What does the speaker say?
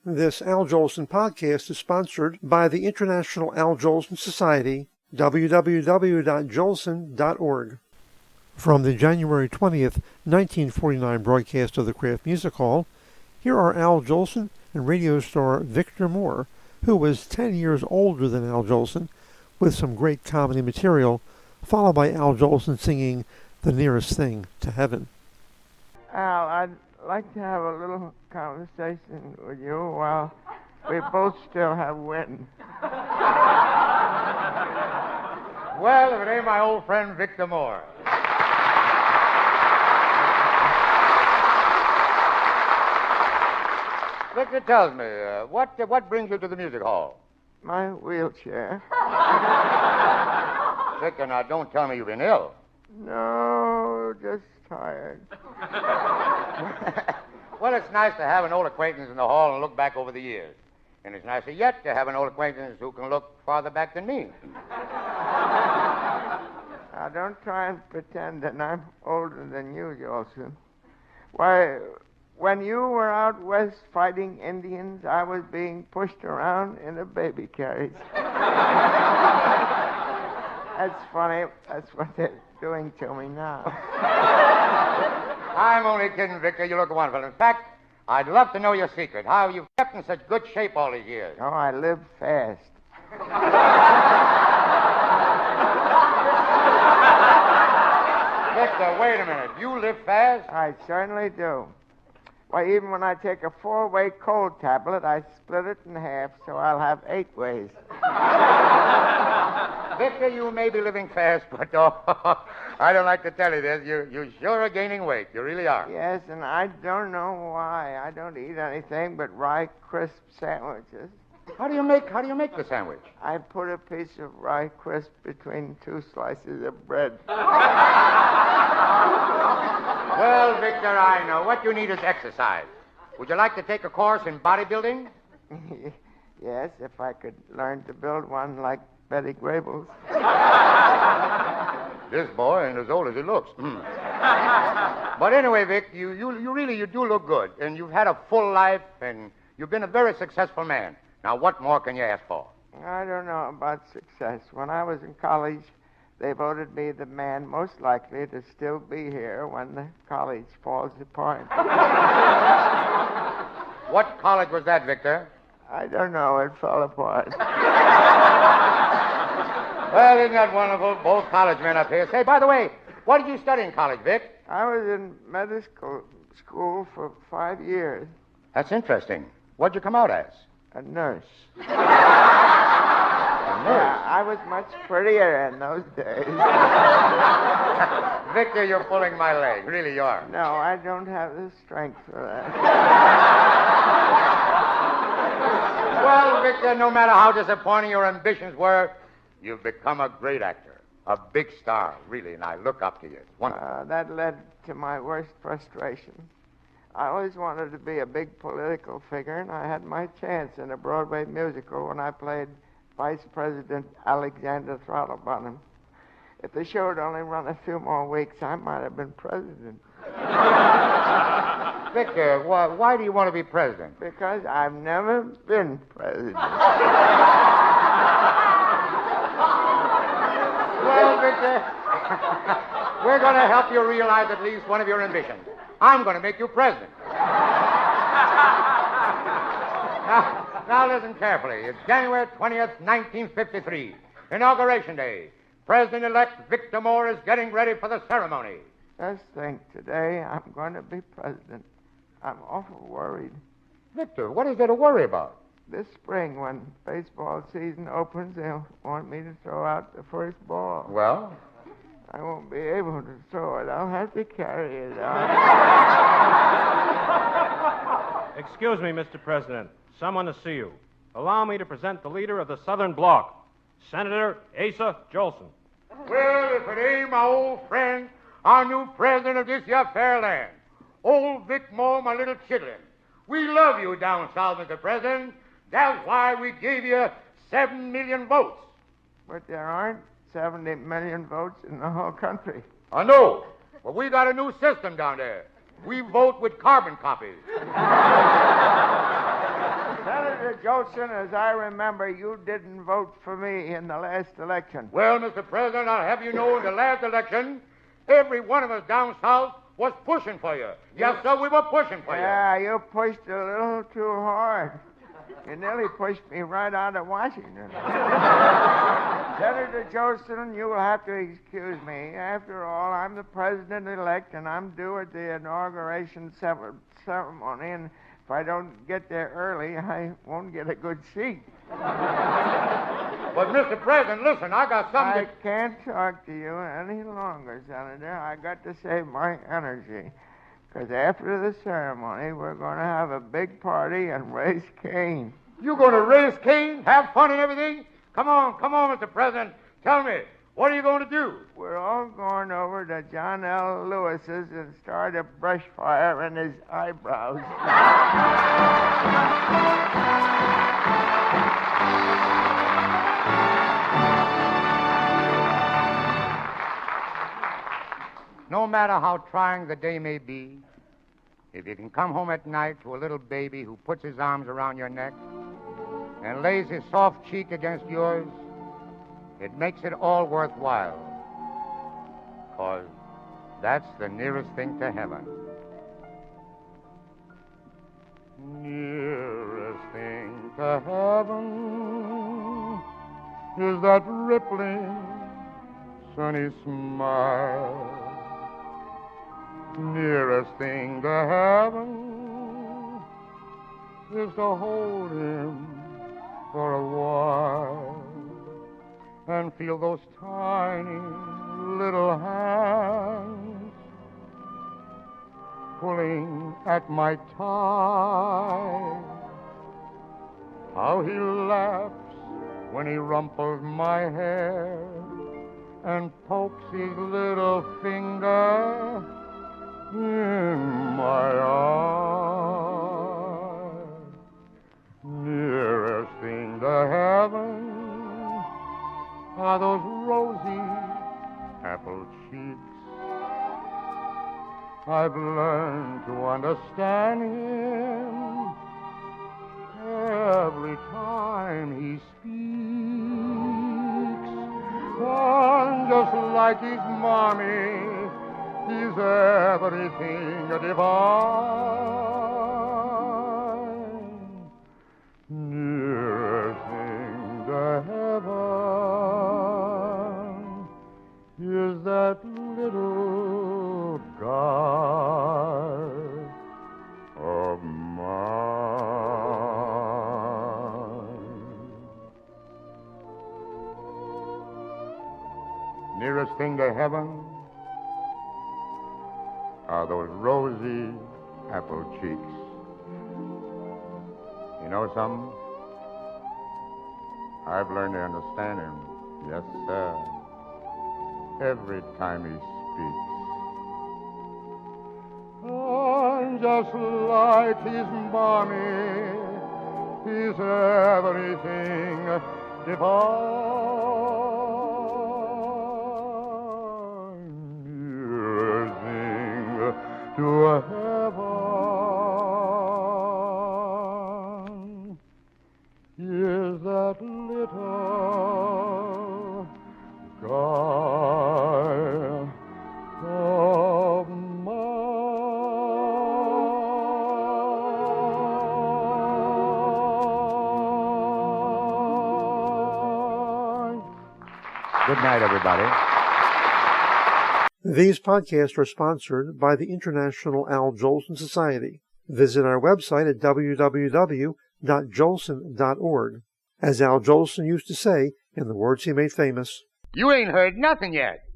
This Al Jolson podcast is sponsored by the International Al Jolson Society, www.jolson.org. From the January 20th, 1949 broadcast of the Kraft Music Hall, here are Al Jolson and radio star Victor Moore, who was 10 years older than Al Jolson, with some great comedy material, followed by Al Jolson singing The Nearest Thing to Heaven. Al, I'd like to have a little conversation with you while we both still have wind. Well, if it ain't my old friend Victor Moore. Victor tells me, what brings you to the music hall? My wheelchair. Victor, now don't tell me you've been ill. No, just tired. Well, it's nice to have an old acquaintance in the hall and look back over the years. And it's nicer yet to have an old acquaintance who can look farther back than me. Now, don't try and pretend that I'm older than you, Jolson. Why, when you were out west fighting Indians, I was being pushed around in a baby carriage. That's funny. That's what they're doing to me now. I'm only kidding, Victor. You look wonderful. In fact, I'd love to know your secret. How you've kept in such good shape all these years. Oh, I live fast. Victor, wait a minute. You live fast? I certainly do. Why, even when I take a 4-way cold tablet, I split it in half so I'll have 8 ways. Victor, you may be living fast, but I don't like to tell you this. You sure are gaining weight. You really are. Yes, and I don't know why. I don't eat anything but rye crisp sandwiches. How do you make the sandwich? I put a piece of rye crisp between 2 slices of bread. Well, Victor, I know. What you need is exercise. Would you like to take a course in bodybuilding? Yes, if I could learn to build one like Betty Grable's. This boy ain't as old as he looks. But anyway, Vic, you really do look good. And you've had a full life, and you've been a very successful man. Now, what more can you ask for? I don't know about success. When I was in college, they voted me the man most likely to still be here when the college falls apart. What college was that, Victor? I don't know. It fell apart. Well, isn't that wonderful? Both college men up here. Say, by the way, what did you study in college, Vic? I was in medical school for 5 years. That's interesting. What'd you come out as? A nurse. A nurse? Yeah, I was much prettier in those days. Victor, you're pulling my leg. Really, you are. No, I don't have the strength for that. Well, Victor, no matter how disappointing your ambitions were, you've become a great actor. A big star, really, and I look up to you. It's wonderful. That led to my worst frustration. I always wanted to be a big political figure, and I had my chance in a Broadway musical when I played Vice President Alexander Throttlebottom. If the show had only run a few more weeks, I might have been president. Victor, why do you want to be president? Because I've never been president. Well, Victor, we're going to help you realize at least one of your ambitions. I'm going to make you president. Now listen carefully. It's January 20th, 1953, Inauguration Day. President-elect Victor Moore is getting ready for the ceremony. Just think, today I'm going to be president. I'm awful worried. Victor, what is there to worry about? This spring, when baseball season opens, they'll want me to throw out the first ball. Well? I won't be able to throw it. I'll have to carry it out. Excuse me, Mr. President. Someone to see you. Allow me to present the leader of the Southern Bloc, Senator Asa Jolson. Well, if it ain't my old friend, our new president of this here fair land, old Vic Moore, my little chitlin. We love you down south, Mr. President. That's why we gave you 7 million votes. But there aren't 70 million votes in the whole country. I know, but we got a new system down there. We vote with carbon copies. Senator Jolson, as I remember, you didn't vote for me in the last election. Well, Mr. President, I'll have you know in the last election, every one of us down south was pushing for you. Yes, sir, we were pushing for you. Yeah, you pushed a little too hard. You nearly pushed me right out of Washington. Senator Jolson, you will have to excuse me. After all, I'm the president-elect, and I'm due at the inauguration ceremony, and if I don't get there early, I won't get a good seat. But, Mr. President, listen, I got something I can't talk to you any longer, Senator. I got to save my energy. Because after the ceremony, we're going to have a big party and raise Cain. You going to raise Cain, have fun and everything? Come on, Mr. President. Tell me, what are you going to do? We're all going over to John L. Lewis's and start a brush fire in his eyebrows. No matter how trying the day may be, if you can come home at night to a little baby who puts his arms around your neck and lays his soft cheek against yours, it makes it all worthwhile. 'Cause that's the nearest thing to heaven. Nearest thing to heaven is that rippling, sunny smile. Nearest thing to heaven is to hold him for a while and feel those tiny little hands pulling at my tie. How he laughs when he rumples my hair and pokes his little finger in my eye. Nearest thing to heaven are those rosy apple cheeks. I've learned to understand him every time he speaks. And just like his mommy, he's everything divine. Nearest thing to heaven is that little guard of mine. Nearest thing to heaven are those rosy apple cheeks. You know something? I've learned to understand him, yes, sir, every time he speaks. And just like his mommy, he's everything divine. Nearest thing to heaven is that little guy of mine. Good night, everybody. These podcasts are sponsored by the International Al Jolson Society. Visit our website at www.jolson.org. As Al Jolson used to say, in the words he made famous, You ain't heard nothing yet.